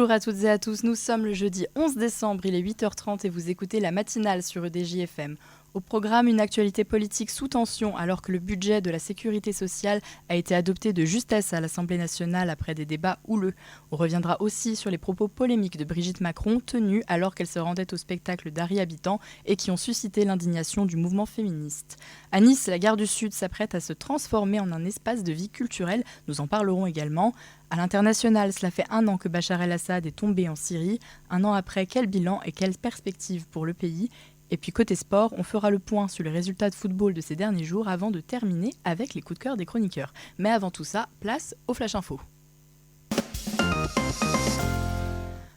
Bonjour à toutes et à tous, nous sommes le jeudi 11 décembre, il est 8h30 et vous écoutez la matinale sur EDJ-FM. Au programme, une actualité politique sous tension alors que le budget de la sécurité sociale a été adopté de justesse à l'Assemblée nationale après des débats houleux. On reviendra aussi sur les propos polémiques de Brigitte Macron tenus alors qu'elle se rendait au spectacle d'Harry Habitant et qui ont suscité l'indignation du mouvement féministe. À Nice, la gare du Sud s'apprête à se transformer en un espace de vie culturelle, nous en parlerons également. À l'international, cela fait 1 an que Bachar el-Assad est tombé en Syrie. 1 an après, quel bilan et quelles perspectives pour le pays ? Et puis côté sport, on fera le point sur les résultats de football de ces derniers jours avant de terminer avec les coups de cœur des chroniqueurs. Mais avant tout ça, place au Flash Info.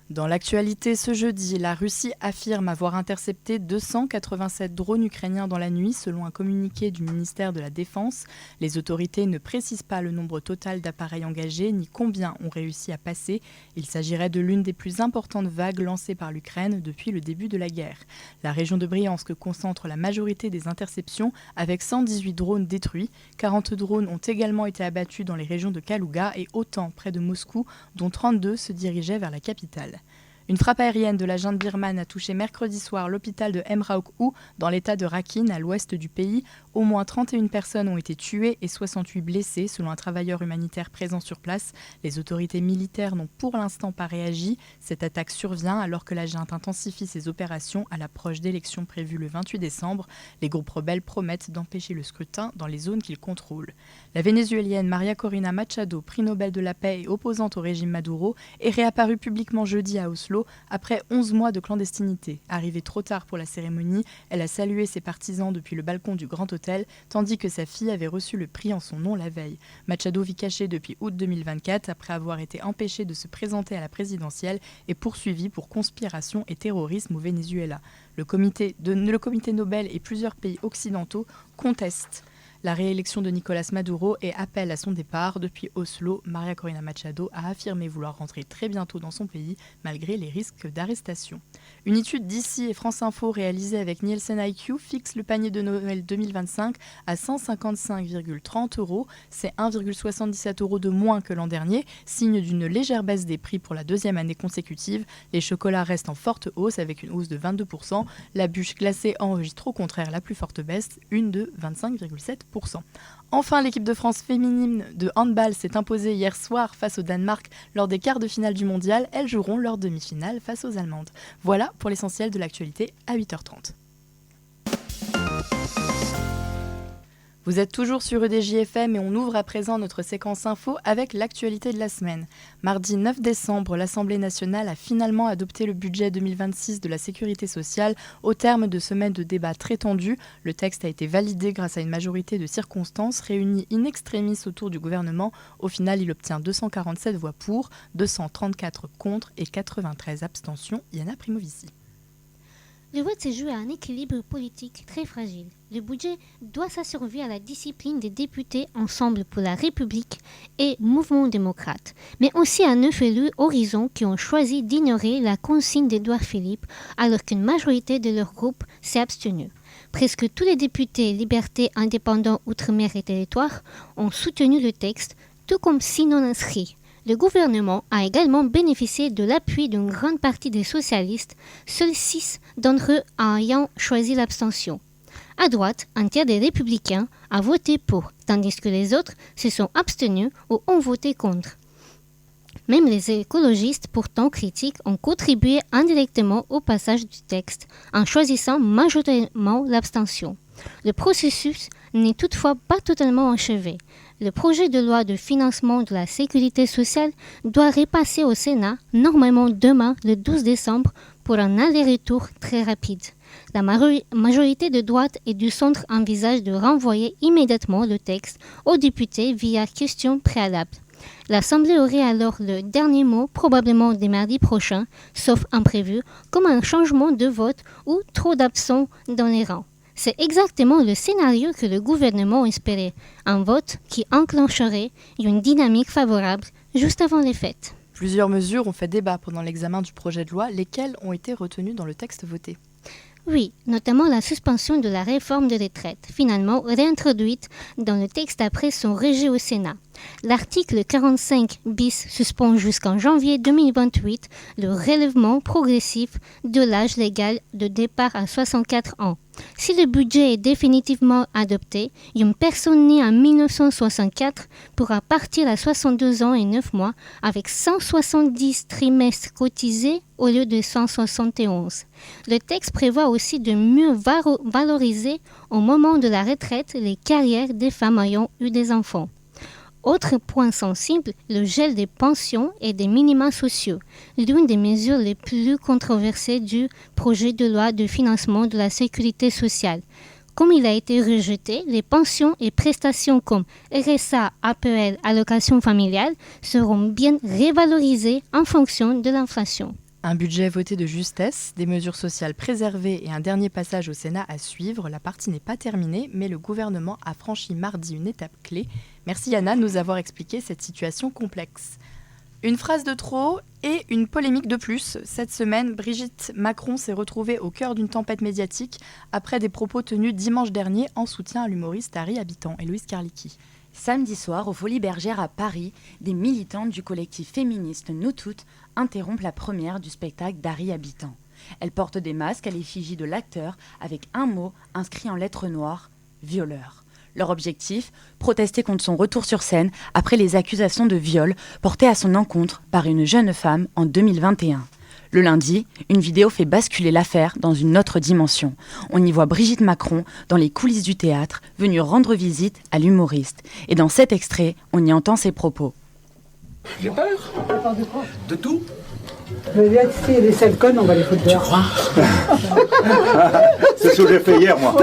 Dans l'actualité ce jeudi, la Russie affirme avoir intercepté 287 drones ukrainiens dans la nuit, selon un communiqué du ministère de la Défense. Les autorités ne précisent pas le nombre total d'appareils engagés, ni combien ont réussi à passer. Il s'agirait de l'une des plus importantes vagues lancées par l'Ukraine depuis le début de la guerre. La région de Briansk concentre la majorité des interceptions, avec 118 drones détruits. 40 drones ont également été abattus dans les régions de Kalouga et autant près de Moscou, dont 32 se dirigeaient vers la capitale. Une frappe aérienne de la junte birmane a touché mercredi soir l'hôpital de Mrauk-U dans l'état de Rakhine, à l'ouest du pays. Au moins 31 personnes ont été tuées et 68 blessées, selon un travailleur humanitaire présent sur place. Les autorités militaires n'ont pour l'instant pas réagi. Cette attaque survient alors que la junte intensifie ses opérations à l'approche d'élections prévues le 28 décembre. Les groupes rebelles promettent d'empêcher le scrutin dans les zones qu'ils contrôlent. La vénézuélienne Maria Corina Machado, prix Nobel de la paix et opposante au régime Maduro, est réapparue publiquement jeudi à Oslo après 11 mois de clandestinité. Arrivée trop tard pour la cérémonie, elle a salué ses partisans depuis le balcon du Grand Hôtel, tandis que sa fille avait reçu le prix en son nom la veille. Machado vit cachée depuis août 2024 après avoir été empêchée de se présenter à la présidentielle et poursuivie pour conspiration et terrorisme au Venezuela. Le comité Nobel et plusieurs pays occidentaux contestent la réélection de Nicolás Maduro et appelle à son départ. Depuis Oslo, Maria Corina Machado a affirmé vouloir rentrer très bientôt dans son pays, malgré les risques d'arrestation. Une étude d'ici et France Info réalisée avec Nielsen IQ fixe le panier de Noël 2025 à 155,30 €. C'est 1,77 € de moins que l'an dernier, signe d'une légère baisse des prix pour la deuxième année consécutive. Les chocolats restent en forte hausse avec une hausse de 22%. La bûche glacée enregistre au contraire la plus forte baisse, une de 25,7%. Enfin, l'équipe de France féminine de handball s'est imposée hier soir face au Danemark lors des quarts de finale du mondial. Elles joueront leur demi-finale face aux Allemandes. Voilà pour l'essentiel de l'actualité à 8h30. Vous êtes toujours sur EDJ-FM et on ouvre à présent notre séquence info avec l'actualité de la semaine. Mardi 9 décembre, l'Assemblée nationale a finalement adopté le budget 2026 de la sécurité sociale au terme de semaines de débats très tendus. Le texte a été validé grâce à une majorité de circonstances réunies in extremis autour du gouvernement. Au final, il obtient 247 voix pour, 234 contre et 93 abstentions. Yana Primovici. Le vote s'est joué à un équilibre politique très fragile. Le budget doit sa survie à la discipline des députés Ensemble pour la République et Mouvement démocrate, mais aussi à 9 élus Horizon qui ont choisi d'ignorer la consigne d'Édouard Philippe alors qu'une majorité de leur groupe s'est abstenue. Presque tous les députés Liberté, Indépendants, Outre-mer et Territoires ont soutenu le texte, tout comme 6 non-inscrits. Le gouvernement a également bénéficié de l'appui d'une grande partie des socialistes, seuls 6 d'entre eux ayant choisi l'abstention. À droite, un tiers des républicains a voté pour, tandis que les autres se sont abstenus ou ont voté contre. Même les écologistes, pourtant critiques, ont contribué indirectement au passage du texte, en choisissant majoritairement l'abstention. Le processus n'est toutefois pas totalement achevé. Le projet de loi de financement de la sécurité sociale doit repasser au Sénat, normalement demain, le 12 décembre, pour un aller-retour très rapide. La majorité de droite et du centre envisage de renvoyer immédiatement le texte aux députés via question préalable. L'Assemblée aurait alors le dernier mot, probablement dès mardi prochain, sauf imprévu, comme un changement de vote ou trop d'absents dans les rangs. C'est exactement le scénario que le gouvernement espérait, un vote qui enclencherait une dynamique favorable juste avant les fêtes. Plusieurs mesures ont fait débat pendant l'examen du projet de loi, lesquelles ont été retenues dans le texte voté. Oui, notamment la suspension de la réforme des retraites, finalement réintroduite dans le texte après son rejet au Sénat. L'article 45 bis suspend jusqu'en janvier 2028 le relèvement progressif de l'âge légal de départ à 64 ans. Si le budget est définitivement adopté, une personne née en 1964 pourra partir à 62 ans et 9 mois avec 170 trimestres cotisés au lieu de 171. Le texte prévoit aussi de mieux valoriser au moment de la retraite les carrières des femmes ayant eu des enfants. Autre point sensible, le gel des pensions et des minima sociaux, l'une des mesures les plus controversées du projet de loi de financement de la sécurité sociale. Comme il a été rejeté, les pensions et prestations comme RSA, APL, allocation familiale seront bien révalorisées en fonction de l'inflation. Un budget voté de justesse, des mesures sociales préservées et un dernier passage au Sénat à suivre. La partie n'est pas terminée, mais le gouvernement a franchi mardi une étape clé. Merci Yana de nous avoir expliqué cette situation complexe. Une phrase de trop et une polémique de plus. Cette semaine, Brigitte Macron s'est retrouvée au cœur d'une tempête médiatique après des propos tenus dimanche dernier en soutien à l'humoriste Harry Habitant. Héloïse Karlicki. Samedi soir, aux Folies Bergères à Paris, des militantes du collectif féministe Nous Toutes interrompent la première du spectacle d'Harry Habitant. Elles portent des masques à l'effigie de l'acteur avec un mot inscrit en lettres noires, « violeur ». Leur objectif, protester contre son retour sur scène après les accusations de viol portées à son encontre par une jeune femme en 2021. Le lundi, une vidéo fait basculer l'affaire dans une autre dimension. On y voit Brigitte Macron dans les coulisses du théâtre, venue rendre visite à l'humoriste. Et dans cet extrait, on y entend ses propos. J'ai peur. T'as peur de quoi? De tout. Mais là, tu sais, les sales connes, on va les foutre dehors. Tu crois? C'est ce que j'ai fait hier, moi.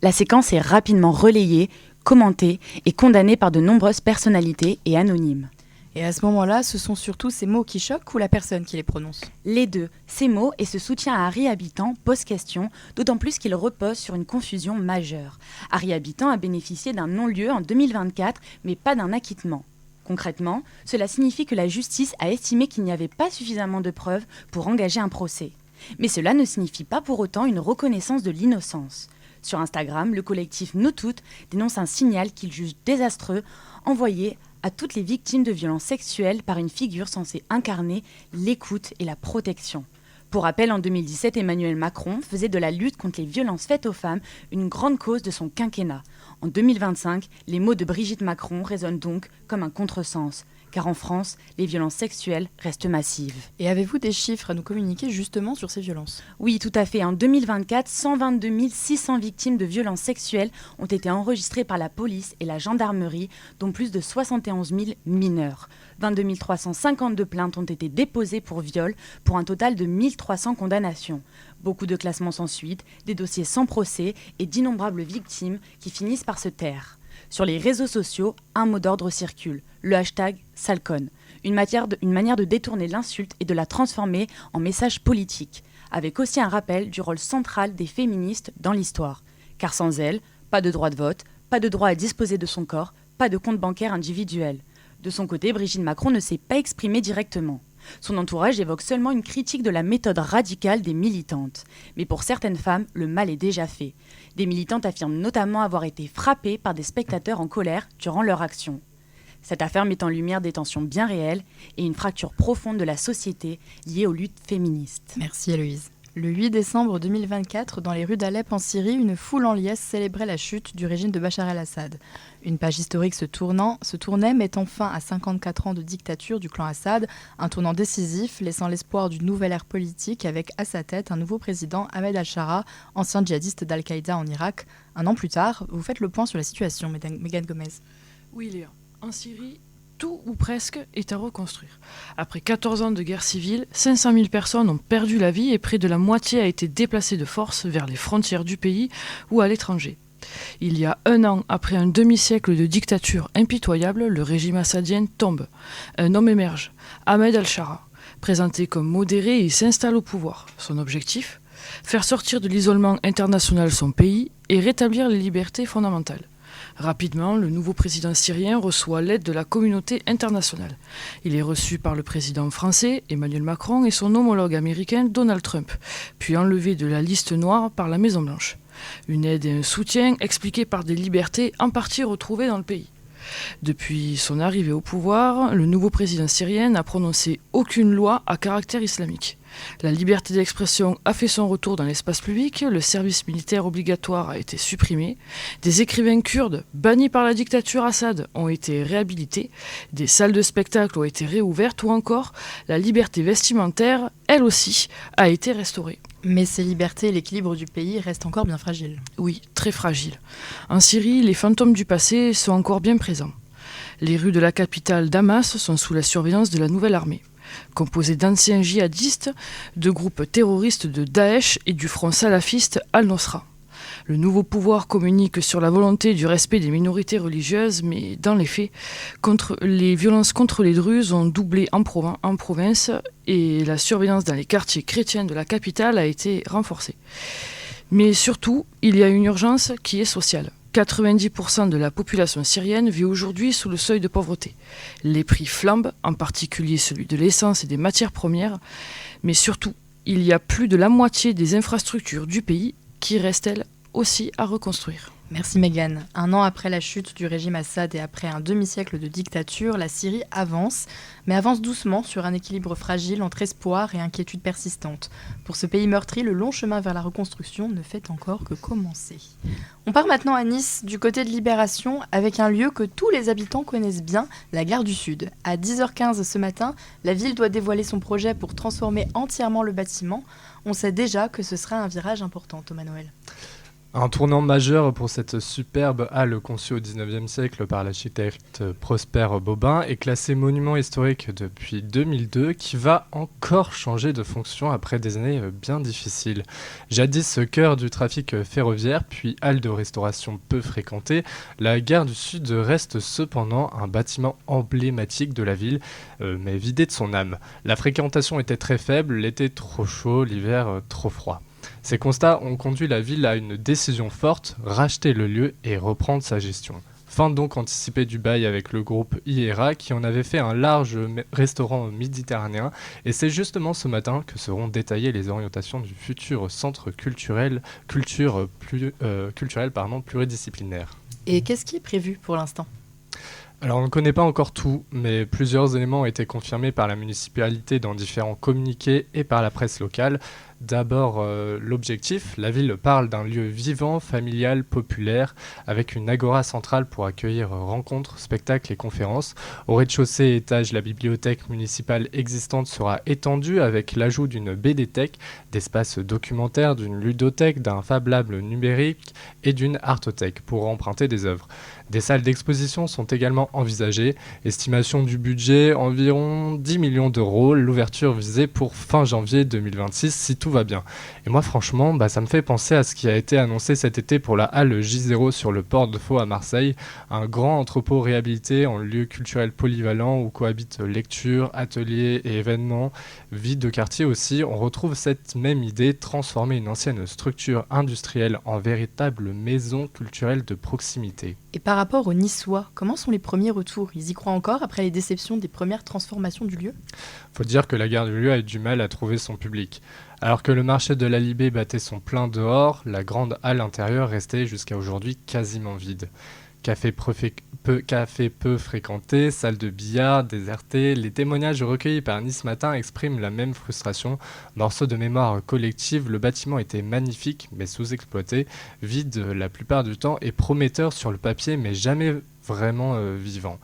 La séquence est rapidement relayée, commentée et condamnée par de nombreuses personnalités et anonymes. Et à ce moment-là, ce sont surtout ces mots qui choquent ou la personne qui les prononce? Les deux, ces mots et ce soutien à Harry Habitant posent question, d'autant plus qu'il repose sur une confusion majeure. Harry Habitant a bénéficié d'un non-lieu en 2024, mais pas d'un acquittement. Concrètement, cela signifie que la justice a estimé qu'il n'y avait pas suffisamment de preuves pour engager un procès. Mais cela ne signifie pas pour autant une reconnaissance de l'innocence. Sur Instagram, le collectif Nous Toutes dénonce un signal qu'il juge désastreux envoyé à toutes les victimes de violences sexuelles par une figure censée incarner l'écoute et la protection. Pour rappel, en 2017, Emmanuel Macron faisait de la lutte contre les violences faites aux femmes une grande cause de son quinquennat. En 2025, les mots de Brigitte Macron résonnent donc comme un contresens, car en France, les violences sexuelles restent massives. Et avez-vous des chiffres à nous communiquer justement sur ces violences? Oui, tout à fait. En 2024, 122 600 victimes de violences sexuelles ont été enregistrées par la police et la gendarmerie, dont plus de 71 000 mineurs. 22 352 plaintes ont été déposées pour viol, pour un total de 1300 condamnations. Beaucoup de classements sans suite, des dossiers sans procès et d'innombrables victimes qui finissent par se taire. Sur les réseaux sociaux, un mot d'ordre circule, le hashtag Salcon, une manière de détourner l'insulte et de la transformer en message politique, avec aussi un rappel du rôle central des féministes dans l'histoire. Car sans elles, pas de droit de vote, pas de droit à disposer de son corps, pas de compte bancaire individuel. De son côté, Brigitte Macron ne s'est pas exprimée directement. Son entourage évoque seulement une critique de la méthode radicale des militantes. Mais pour certaines femmes, le mal est déjà fait. Des militantes affirment notamment avoir été frappées par des spectateurs en colère durant leur action. Cette affaire met en lumière des tensions bien réelles et une fracture profonde de la société liée aux luttes féministes. Merci Héloïse. Le 8 décembre 2024, dans les rues d'Alep en Syrie, une foule en liesse célébrait la chute du régime de Bachar el-Assad. Une page historique se tournait, mettant fin à 54 ans de dictature du clan Assad, un tournant décisif laissant l'espoir d'une nouvelle ère politique avec à sa tête un nouveau président, Ahmed al-Shara, ancien djihadiste d'Al-Qaïda en Irak. Un an plus tard, vous faites le point sur la situation, Mégane Gomez. Oui Léa, en Syrie, tout ou presque est à reconstruire. Après 14 ans de guerre civile, 500 000 personnes ont perdu la vie et près de la moitié a été déplacée de force vers les frontières du pays ou à l'étranger. Il y a un an, après un demi-siècle de dictature impitoyable, le régime assadien tombe. Un homme émerge, Ahmed al-Shara. Présenté comme modéré, il s'installe au pouvoir. Son objectif ? Faire sortir de l'isolement international son pays et rétablir les libertés fondamentales. Rapidement, le nouveau président syrien reçoit l'aide de la communauté internationale. Il est reçu par le président français, Emmanuel Macron, et son homologue américain, Donald Trump, puis enlevé de la liste noire par la Maison-Blanche. Une aide et un soutien expliqués par des libertés en partie retrouvées dans le pays. Depuis son arrivée au pouvoir, le nouveau président syrien n'a prononcé aucune loi à caractère islamique. La liberté d'expression a fait son retour dans l'espace public, le service militaire obligatoire a été supprimé, des écrivains kurdes bannis par la dictature Assad ont été réhabilités, des salles de spectacle ont été réouvertes ou encore la liberté vestimentaire, elle aussi, a été restaurée. Mais ces libertés et l'équilibre du pays restent encore bien fragiles. Oui, très fragiles. En Syrie, les fantômes du passé sont encore bien présents. Les rues de la capitale Damas sont sous la surveillance de la nouvelle armée, composée d'anciens djihadistes, de groupes terroristes de Daesh et du front salafiste Al-Nosra. Le nouveau pouvoir communique sur la volonté du respect des minorités religieuses, mais dans les faits, les violences contre les Druzes ont doublé en province et la surveillance dans les quartiers chrétiens de la capitale a été renforcée. Mais surtout, il y a une urgence qui est sociale. 90% de la population syrienne vit aujourd'hui sous le seuil de pauvreté. Les prix flambent, en particulier celui de l'essence et des matières premières, mais surtout, il y a plus de la moitié des infrastructures du pays qui restent, elles, aussi à reconstruire. Merci Mégane. Un an après la chute du régime Assad et après un demi-siècle de dictature, la Syrie avance, mais avance doucement sur un équilibre fragile entre espoir et inquiétude persistante. Pour ce pays meurtri, le long chemin vers la reconstruction ne fait encore que commencer. On part maintenant à Nice, du côté de Libération, avec un lieu que tous les habitants connaissent bien, la gare du Sud. À 10h15 ce matin, la ville doit dévoiler son projet pour transformer entièrement le bâtiment. On sait déjà que ce sera un virage important, Thomas Noël. Un tournant majeur pour cette superbe halle conçue au XIXe siècle par l'architecte Prosper Bobin est classé monument historique depuis 2002 qui va encore changer de fonction après des années bien difficiles. Jadis cœur du trafic ferroviaire puis halle de restauration peu fréquentée, la gare du Sud reste cependant un bâtiment emblématique de la ville mais vidé de son âme. La fréquentation était très faible, l'été trop chaud, l'hiver trop froid. Ces constats ont conduit la ville à une décision forte, racheter le lieu et reprendre sa gestion. Fin donc anticipée du bail avec le groupe IERA qui en avait fait un large restaurant méditerranéen et c'est justement ce matin que seront détaillées les orientations du futur centre culturel pluridisciplinaire. Et qu'est-ce qui est prévu pour l'instant ? Alors on ne connaît pas encore tout, mais plusieurs éléments ont été confirmés par la municipalité dans différents communiqués et par la presse locale. D'abord, l'objectif, la ville parle d'un lieu vivant, familial, populaire, avec une agora centrale pour accueillir rencontres, spectacles et conférences. Au rez-de-chaussée et étage, la bibliothèque municipale existante sera étendue avec l'ajout d'une BD-thèque, d'espaces documentaires, d'une ludothèque, d'un Fab Lab numérique et d'une artothèque pour emprunter des œuvres. Des salles d'exposition sont également envisagées. Estimation du budget, environ 10 millions d'euros. L'ouverture visée pour fin janvier 2026 si tout va bien. Et moi franchement, ça me fait penser à ce qui a été annoncé cet été pour la halle J0 sur le port de Faux à Marseille. Un grand entrepôt réhabilité en lieu culturel polyvalent où cohabitent lecture, ateliers et événements. Vie de quartier aussi, on retrouve cette même idée, transformer une ancienne structure industrielle en véritable maison culturelle de proximité. Et par rapport aux Niçois, comment sont les premiers retours ? Ils y croient encore après les déceptions des premières transformations du lieu ? Faut dire que la gare du lieu a eu du mal à trouver son public. Alors que le marché de la Libé battait son plein dehors, la grande halle intérieure restait jusqu'à aujourd'hui quasiment vide. Café peu fréquenté, salle de billard désertée, les témoignages recueillis par Nice Matin expriment la même frustration. Morceau de mémoire collective, le bâtiment était magnifique mais sous-exploité, vide la plupart du temps et prometteur sur le papier mais jamais vraiment vivant.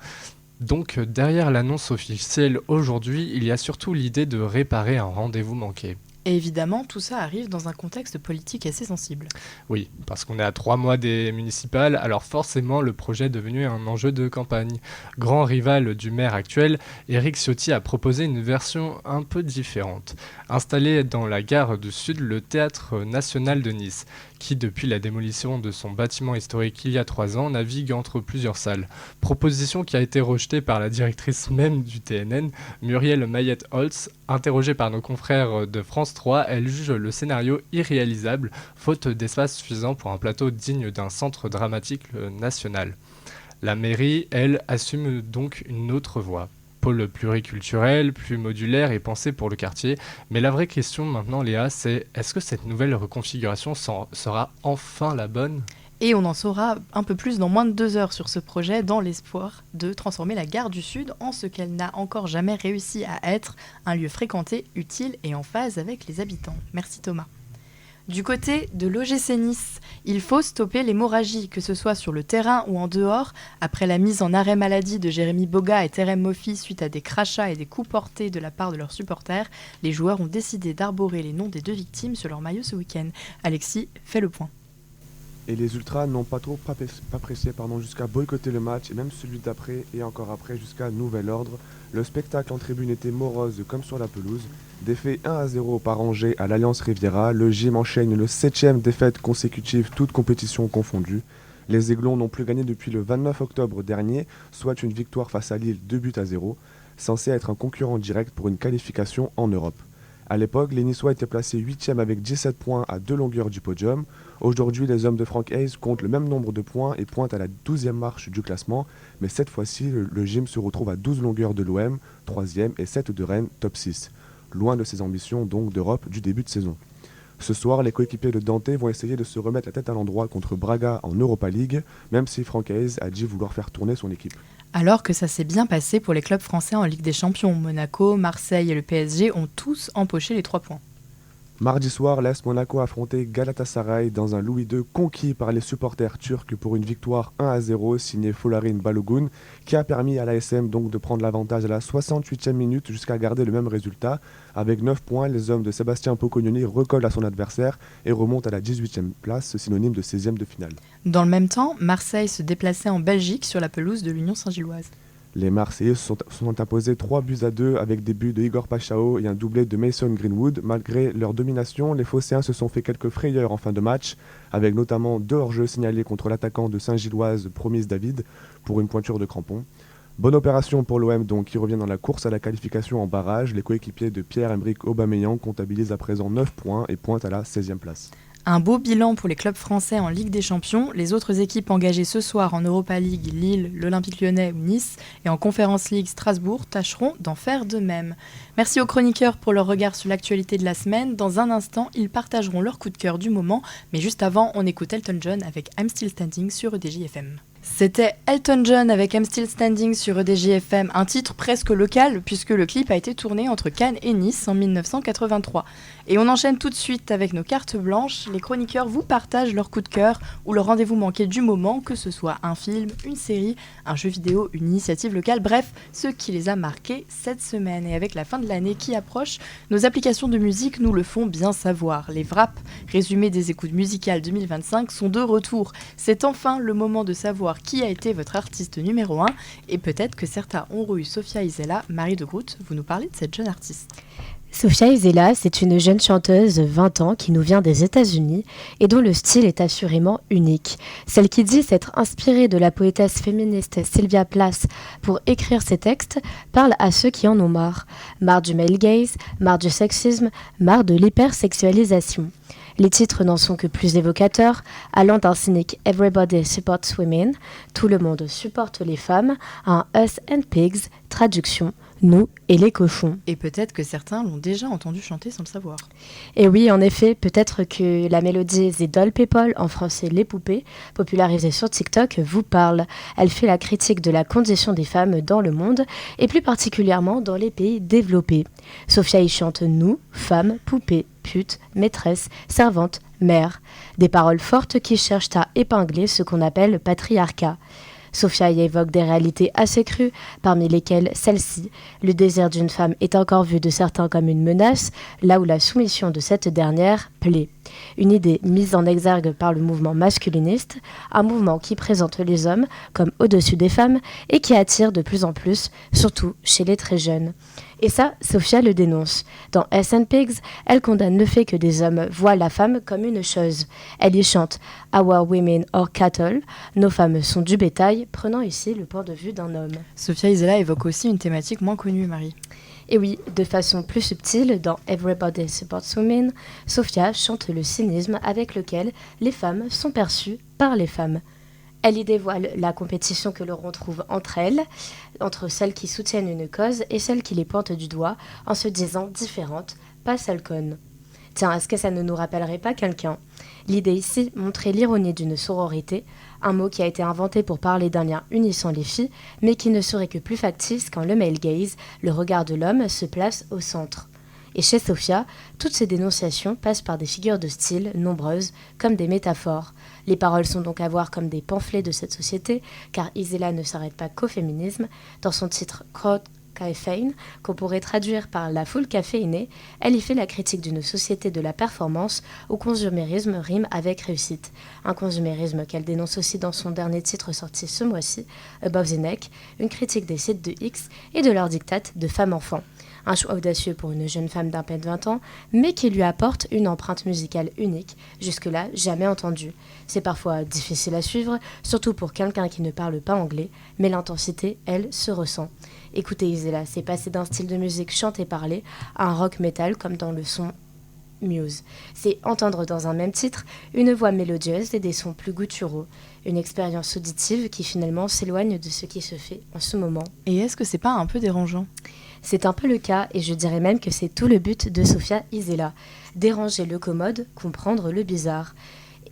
Donc derrière l'annonce officielle aujourd'hui, il y a surtout l'idée de réparer un rendez-vous manqué. Et évidemment, tout ça arrive dans un contexte politique assez sensible. Oui, parce qu'on est à 3 mois des municipales, alors forcément le projet est devenu un enjeu de campagne. Grand rival du maire actuel, Éric Ciotti a proposé une version un peu différente. Installé dans la gare du Sud, le Théâtre National de Nice, qui depuis la démolition de son bâtiment historique il y a 3 ans, navigue entre plusieurs salles. Proposition qui a été rejetée par la directrice même du TNN, Muriel Mayette-Holtz, interrogée par nos confrères de France France 3, elle juge le scénario irréalisable, faute d'espace suffisant pour un plateau digne d'un centre dramatique national. La mairie, elle, assume donc une autre voie. Pôle pluriculturel, plus modulaire et pensé pour le quartier. Mais la vraie question maintenant, Léa, c'est est-ce que cette nouvelle reconfiguration sera enfin la bonne ? Et on en saura un peu plus dans moins de 2 heures sur ce projet, dans l'espoir de transformer la gare du Sud en ce qu'elle n'a encore jamais réussi à être, un lieu fréquenté, utile et en phase avec les habitants. Merci Thomas. Du côté de l'OGC Nice, il faut stopper l'hémorragie, que ce soit sur le terrain ou en dehors. Après la mise en arrêt maladie de Jérémy Boga et Terem Moffi suite à des crachats et des coups portés de la part de leurs supporters, les joueurs ont décidé d'arborer les noms des 2 victimes sur leur maillot ce week-end. Alexis fait le point. Et les Ultras n'ont pas pressé jusqu'à boycotter le match, et même celui d'après et encore après jusqu'à nouvel ordre. Le spectacle en tribune était morose comme sur la pelouse. Défait 1-0 par Angers à l'Alliance Riviera, le gym enchaîne le 7e défaite consécutive, toutes compétitions confondues. Les Aiglons n'ont plus gagné depuis le 29 octobre dernier, soit une victoire face à Lille 2-0, censé être un concurrent direct pour une qualification en Europe. À l'époque, les Niçois étaient placés 8e avec 17 points à 2 longueurs du podium. Aujourd'hui, les hommes de Frank Hayes comptent le même nombre de points et pointent à la 12e marche du classement. Mais cette fois-ci, le gym se retrouve à 12 longueurs de l'OM, 3e, et 7 de Rennes, top 6. Loin de ses ambitions donc d'Europe du début de saison. Ce soir, les coéquipiers de Dante vont essayer de se remettre la tête à l'endroit contre Braga en Europa League, même si Frank Hayes a dit vouloir faire tourner son équipe. Alors que ça s'est bien passé pour les clubs français en Ligue des Champions, Monaco, Marseille et le PSG ont tous empoché les 3 points. Mardi soir, l'AS Monaco affrontait Galatasaray dans un Louis II conquis par les supporters turcs pour une victoire 1-0 signée Folarin Balogun, qui a permis à l'ASM donc de prendre l'avantage à la 68e minute jusqu'à garder le même résultat. Avec 9 points, les hommes de Sébastien Pocognoni recollent à son adversaire et remontent à la 18e place, synonyme de 16e de finale. Dans le même temps, Marseille se déplaçait en Belgique sur la pelouse de l'Union Saint-Gilloise. Les Marseillais sont imposés 3-2 avec des buts de Igor Pachao et un doublé de Mason Greenwood. Malgré leur domination, les Phocéens se sont fait quelques frayeurs en fin de match, avec notamment 2 hors-jeux signalés contre l'attaquant de Saint-Gilloise, Promise David, pour une pointure de crampon. Bonne opération pour l'OM donc, qui revient dans la course à la qualification en barrage. Les coéquipiers de Pierre-Emerick Aubameyang comptabilisent à présent 9 points et pointent à la 16e place. Un beau bilan pour les clubs français en Ligue des Champions. Les autres équipes engagées ce soir en Europa League, Lille, l'Olympique Lyonnais ou Nice, et en Conference League Strasbourg, tâcheront d'en faire de même. Merci aux chroniqueurs pour leur regard sur l'actualité de la semaine. Dans un instant, ils partageront leur coup de cœur du moment, mais juste avant, on écoute Elton John avec I'm Still Standing sur EDJ FM. C'était Elton John avec I'm Still Standing sur EDJ FM, un titre presque local puisque le clip a été tourné entre Cannes et Nice en 1983. Et on enchaîne tout de suite avec nos cartes blanches. Les chroniqueurs vous partagent leur coup de cœur ou le rendez-vous manqué du moment, que ce soit un film, une série, un jeu vidéo, une initiative locale, bref, ce qui les a marqués cette semaine. Et avec la fin de l'année qui approche, nos applications de musique nous le font bien savoir. Les Wraps, résumés des écoutes musicales 2025, sont de retour. C'est enfin le moment de savoir qui a été votre artiste numéro 1 et peut-être que certains ont eu Sophia Isela. Marie de Groot, vous nous parlez de cette jeune artiste. Sophia Isela, c'est une jeune chanteuse de 20 ans qui nous vient des États-Unis et dont le style est assurément unique. Celle qui dit s'être inspirée de la poétesse féministe Sylvia Plath pour écrire ses textes parle à ceux qui en ont marre. Marre du male gaze, marre du sexisme, marre de l'hypersexualisation. Les titres n'en sont que plus évocateurs, allant d'un cynique « Everybody supports women », tout le monde supporte les femmes, à un « Us and Pigs », traduction « nous et les cochons ». Et peut-être que certains l'ont déjà entendu chanter sans le savoir. Et oui, en effet, peut-être que la mélodie « The Doll People », en français « Les poupées », popularisée sur TikTok, vous parle. Elle fait la critique de la condition des femmes dans le monde, et plus particulièrement dans les pays développés. Sophia y chante « nous, femmes, poupées ». Pute, maîtresse, servante, mère. Des paroles fortes qui cherchent à épingler ce qu'on appelle le patriarcat. Sophia y évoque des réalités assez crues, parmi lesquelles celle-ci. Le désir d'une femme est encore vu de certains comme une menace, là où la soumission de cette dernière plaît. Une idée mise en exergue par le mouvement masculiniste, un mouvement qui présente les hommes comme au-dessus des femmes et qui attire de plus en plus, surtout chez les très jeunes. Et ça, Sophia le dénonce. Dans Us and Pigs, elle condamne le fait que des hommes voient la femme comme une chose. Elle y chante « Our women are cattle », nos femmes sont du bétail, prenant ici le point de vue d'un homme. Sophia Isela évoque aussi une thématique moins connue, Marie. Et oui, de façon plus subtile, dans Everybody Supports Women, Sophia chante le cynisme avec lequel les femmes sont perçues par les femmes. Elle y dévoile la compétition que l'on retrouve entre elles, entre celles qui soutiennent une cause et celles qui les pointent du doigt, en se disant différentes, pas sales connes. Tiens, est-ce que ça ne nous rappellerait pas quelqu'un ? L'idée ici, montrer l'ironie d'une sororité, un mot qui a été inventé pour parler d'un lien unissant les filles, mais qui ne serait que plus factice quand le male gaze, le regard de l'homme, se place au centre. Et chez Sophia, toutes ces dénonciations passent par des figures de style nombreuses, comme des métaphores. Les paroles sont donc à voir comme des pamphlets de cette société, car Isela ne s'arrête pas qu'au féminisme. Dans son titre Crowd Caffeine, qu'on pourrait traduire par la foule caféinée, elle y fait la critique d'une société de la performance où consumérisme rime avec réussite. Un consumérisme qu'elle dénonce aussi dans son dernier titre sorti ce mois-ci, Above the Neck, une critique des sites de X et de leur diktat de femmes-enfants. Un choix audacieux pour une jeune femme d'à peine 20 ans, mais qui lui apporte une empreinte musicale unique, jusque-là jamais entendue. C'est parfois difficile à suivre, surtout pour quelqu'un qui ne parle pas anglais, mais l'intensité, elle, se ressent. Écoutez Isela, c'est passé d'un style de musique chanté-parlé à un rock metal comme dans le son Muse. C'est entendre dans un même titre une voix mélodieuse et des sons plus gutturaux. Une expérience auditive qui finalement s'éloigne de ce qui se fait en ce moment. Et est-ce que c'est pas un peu dérangeant ? C'est un peu le cas, et je dirais même que c'est tout le but de Sophia Isela. Déranger le commode, comprendre le bizarre.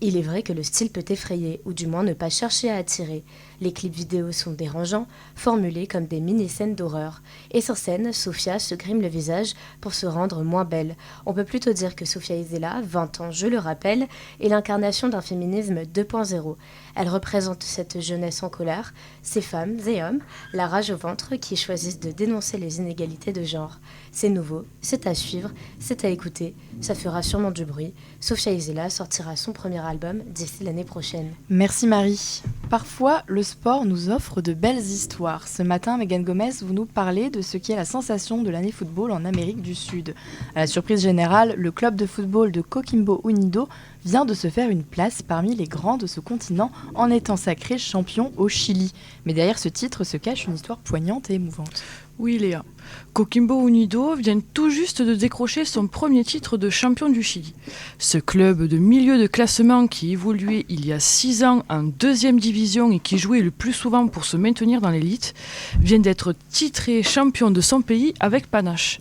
Il est vrai que le style peut effrayer, ou du moins ne pas chercher à attirer. Les clips vidéo sont dérangeants, formulés comme des mini-scènes d'horreur. Et sur scène, Sophia se grime le visage pour se rendre moins belle. On peut plutôt dire que Sophia Isela, 20 ans, je le rappelle, est l'incarnation d'un féminisme 2.0. Elle représente cette jeunesse en colère, ces femmes et hommes, la rage au ventre, qui choisissent de dénoncer les inégalités de genre. C'est nouveau, c'est à suivre, c'est à écouter, ça fera sûrement du bruit. Sophia Isela sortira son premier album d'ici l'année prochaine. Merci Marie. Parfois, le sport nous offre de belles histoires. Ce matin, Megan Gomez, vous nous parlez de ce qui est la sensation de l'année football en Amérique du Sud. À la surprise générale, le club de football de Coquimbo Unido vient de se faire une place parmi les grands de ce continent en étant sacré champion au Chili. Mais derrière ce titre se cache une histoire poignante et émouvante. Oui Léa, Coquimbo Unido vient tout juste de décrocher son premier titre de champion du Chili. Ce club de milieu de classement qui évoluait il y a 6 ans en 2e division et qui jouait le plus souvent pour se maintenir dans l'élite, vient d'être titré champion de son pays avec panache.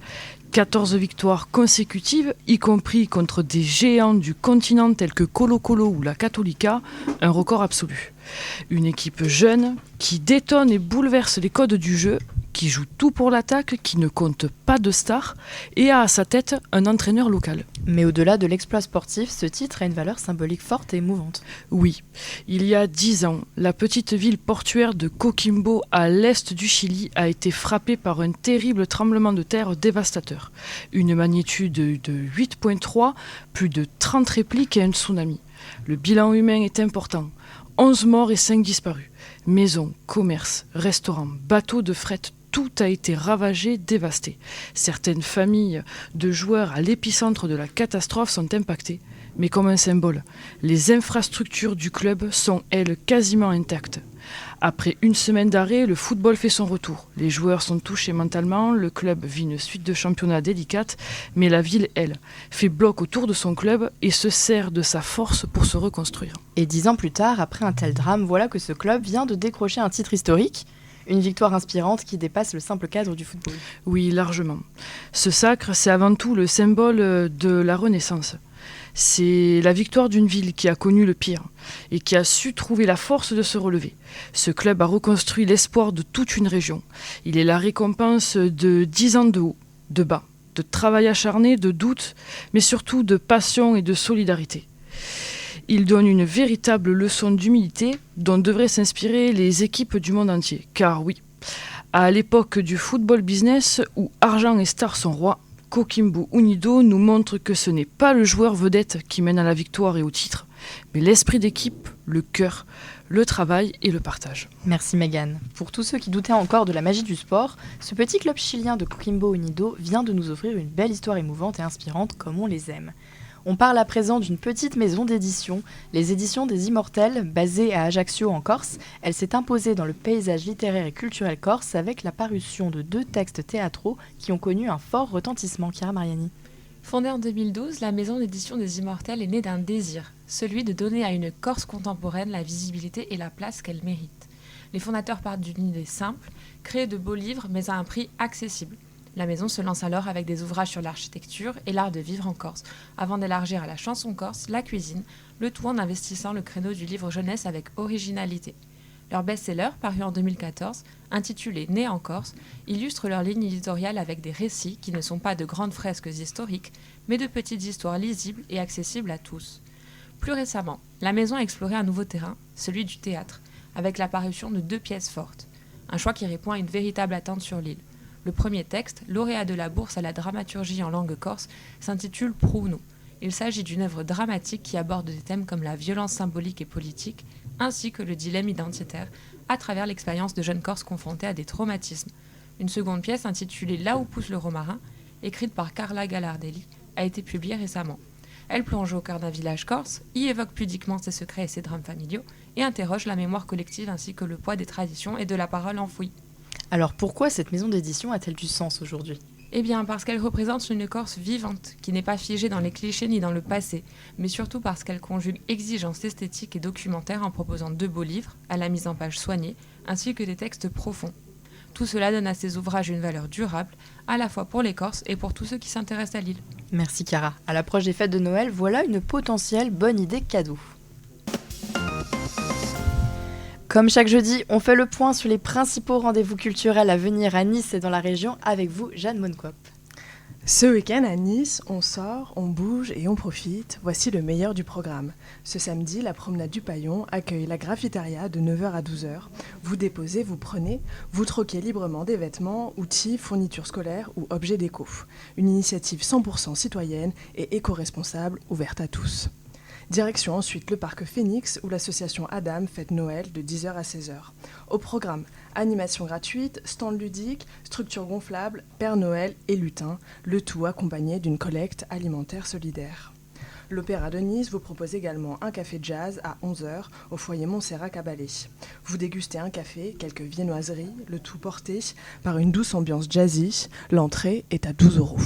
14 victoires consécutives, y compris contre des géants du continent tels que Colo-Colo ou la Católica, un record absolu. Une équipe jeune qui détonne et bouleverse les codes du jeu, qui joue tout pour l'attaque, qui ne compte pas de stars et a à sa tête un entraîneur local. Mais au-delà de l'exploit sportif, ce titre a une valeur symbolique forte et émouvante. Oui, il y a 10 ans, la petite ville portuaire de Coquimbo à l'est du Chili a été frappée par un terrible tremblement de terre dévastateur. Une magnitude de 8.3, plus de 30 répliques et un tsunami. Le bilan humain est important. 11 morts et 5 disparus. Maisons, commerces, restaurants, bateaux de fret, tout a été ravagé, dévasté. Certaines familles de joueurs à l'épicentre de la catastrophe sont impactées, mais comme un symbole. Les infrastructures du club sont, elles, quasiment intactes. Après une semaine d'arrêt, le football fait son retour. Les joueurs sont touchés mentalement, le club vit une suite de championnats délicates, mais la ville, elle, fait bloc autour de son club et se sert de sa force pour se reconstruire. Et 10 ans plus tard, après un tel drame, voilà que ce club vient de décrocher un titre historique, une victoire inspirante qui dépasse le simple cadre du football. Oui, largement. Ce sacre, c'est avant tout le symbole de la Renaissance. C'est la victoire d'une ville qui a connu le pire et qui a su trouver la force de se relever. Ce club a reconstruit l'espoir de toute une région. Il est la récompense de 10 ans de haut, de bas, de travail acharné, de doute, mais surtout de passion et de solidarité. Il donne une véritable leçon d'humilité dont devraient s'inspirer les équipes du monde entier. Car oui, à l'époque du football business où argent et stars sont rois, Coquimbo Unido nous montre que ce n'est pas le joueur vedette qui mène à la victoire et au titre, mais l'esprit d'équipe, le cœur, le travail et le partage. Merci Megan. Pour tous ceux qui doutaient encore de la magie du sport, ce petit club chilien de Coquimbo Unido vient de nous offrir une belle histoire émouvante et inspirante comme on les aime. On parle à présent d'une petite maison d'édition, les éditions des Immortels, basée à Ajaccio en Corse. Elle s'est imposée dans le paysage littéraire et culturel corse avec la parution de 2 textes théâtraux qui ont connu un fort retentissement. Chiara Mariani. Fondée en 2012, la maison d'édition des Immortels est née d'un désir, celui de donner à une Corse contemporaine la visibilité et la place qu'elle mérite. Les fondateurs partent d'une idée simple, créer de beaux livres mais à un prix accessible. La maison se lance alors avec des ouvrages sur l'architecture et l'art de vivre en Corse, avant d'élargir à la chanson corse, la cuisine, le tout en investissant le créneau du livre jeunesse avec originalité. Leur best-seller, paru en 2014, intitulé « Né en Corse », illustre leur ligne éditoriale avec des récits qui ne sont pas de grandes fresques historiques, mais de petites histoires lisibles et accessibles à tous. Plus récemment, la maison a exploré un nouveau terrain, celui du théâtre, avec la parution de 2 pièces fortes. Un choix qui répond à une véritable attente sur l'île. Le premier texte, lauréat de la bourse à la dramaturgie en langue corse, s'intitule « Prouve-nous ». Il s'agit d'une œuvre dramatique qui aborde des thèmes comme la violence symbolique et politique, ainsi que le dilemme identitaire, à travers l'expérience de jeunes Corses confrontés à des traumatismes. Une seconde pièce intitulée « Là où pousse le romarin », écrite par Carla Gallardelli, a été publiée récemment. Elle plonge au cœur d'un village corse, y évoque pudiquement ses secrets et ses drames familiaux, et interroge la mémoire collective ainsi que le poids des traditions et de la parole enfouie. Alors pourquoi cette maison d'édition a-t-elle du sens aujourd'hui ? Eh bien parce qu'elle représente une Corse vivante, qui n'est pas figée dans les clichés ni dans le passé, mais surtout parce qu'elle conjugue exigence esthétique et documentaire en proposant 2 beaux livres, à la mise en page soignée, ainsi que des textes profonds. Tout cela donne à ces ouvrages une valeur durable, à la fois pour les Corses et pour tous ceux qui s'intéressent à l'île. Merci Chiara. À l'approche des fêtes de Noël, voilà une potentielle bonne idée cadeau. Comme chaque jeudi, on fait le point sur les principaux rendez-vous culturels à venir à Nice et dans la région avec vous, Jeanne Moncoop. Ce week-end à Nice, on sort, on bouge et on profite. Voici le meilleur du programme. Ce samedi, la promenade du Paillon accueille la Graffitaria de 9h à 12h. Vous déposez, vous prenez, vous troquez librement des vêtements, outils, fournitures scolaires ou objets déco. Une initiative 100% citoyenne et éco-responsable ouverte à tous. Direction ensuite le parc Phoenix où l'association Adam fête Noël de 10h à 16h. Au programme, animation gratuite, stand ludique, structure gonflable, Père Noël et lutin, le tout accompagné d'une collecte alimentaire solidaire. L'Opéra de Nice vous propose également un café jazz à 11h au foyer Montserrat-Caballé. Vous dégustez un café, quelques viennoiseries, le tout porté par une douce ambiance jazzy. L'entrée est à 12 €.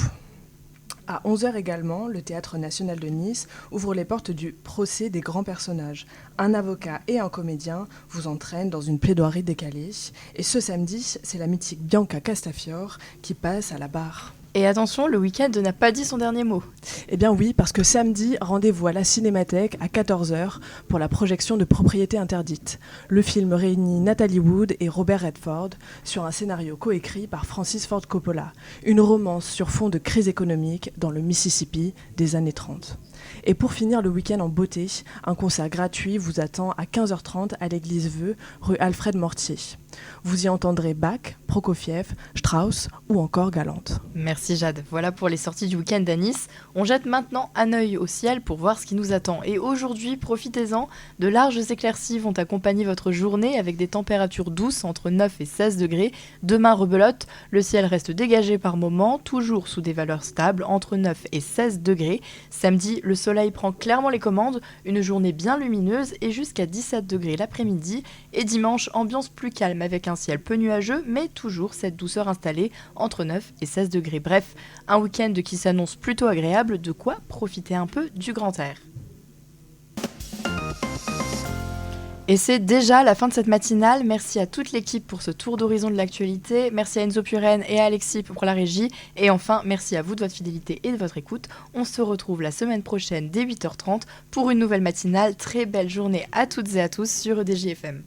À 11h également, le Théâtre National de Nice ouvre les portes du procès des grands personnages. Un avocat et un comédien vous entraînent dans une plaidoirie décalée. Et ce samedi, c'est la mythique Bianca Castafiore qui passe à la barre. Et attention, le week-end n'a pas dit son dernier mot. Eh bien oui, parce que samedi, rendez-vous à la Cinémathèque à 14h pour la projection de Propriété interdite. Le film réunit Natalie Wood et Robert Redford sur un scénario coécrit par Francis Ford Coppola. Une romance sur fond de crise économique dans le Mississippi des années 30. Et pour finir le week-end en beauté, un concert gratuit vous attend à 15h30 à l'église Veux, rue Alfred Mortier. Vous y entendrez Bach, Prokofiev, Strauss ou encore Galante. Merci Jade. Voilà pour les sorties du week-end à Nice. On jette maintenant un œil au ciel pour voir ce qui nous attend. Et aujourd'hui, profitez-en, de larges éclaircies vont accompagner votre journée avec des températures douces entre 9 et 16 degrés. Demain, rebelote, le ciel reste dégagé par moments, toujours sous des valeurs stables entre 9 et 16 degrés. Samedi, le soleil prend clairement les commandes, une journée bien lumineuse et jusqu'à 17 degrés l'après-midi. Et dimanche, ambiance plus calme avec un ciel peu nuageux, mais toujours cette douceur installée entre 9 et 16 degrés. Bref, un week-end qui s'annonce plutôt agréable, de quoi profiter un peu du grand air. Et c'est déjà la fin de cette matinale. Merci à toute l'équipe pour ce tour d'horizon de l'actualité. Merci à Enzo Puren et à Alexis pour la régie. Et enfin, merci à vous de votre fidélité et de votre écoute. On se retrouve la semaine prochaine dès 8h30 pour une nouvelle matinale. Très belle journée à toutes et à tous sur EDJ FM.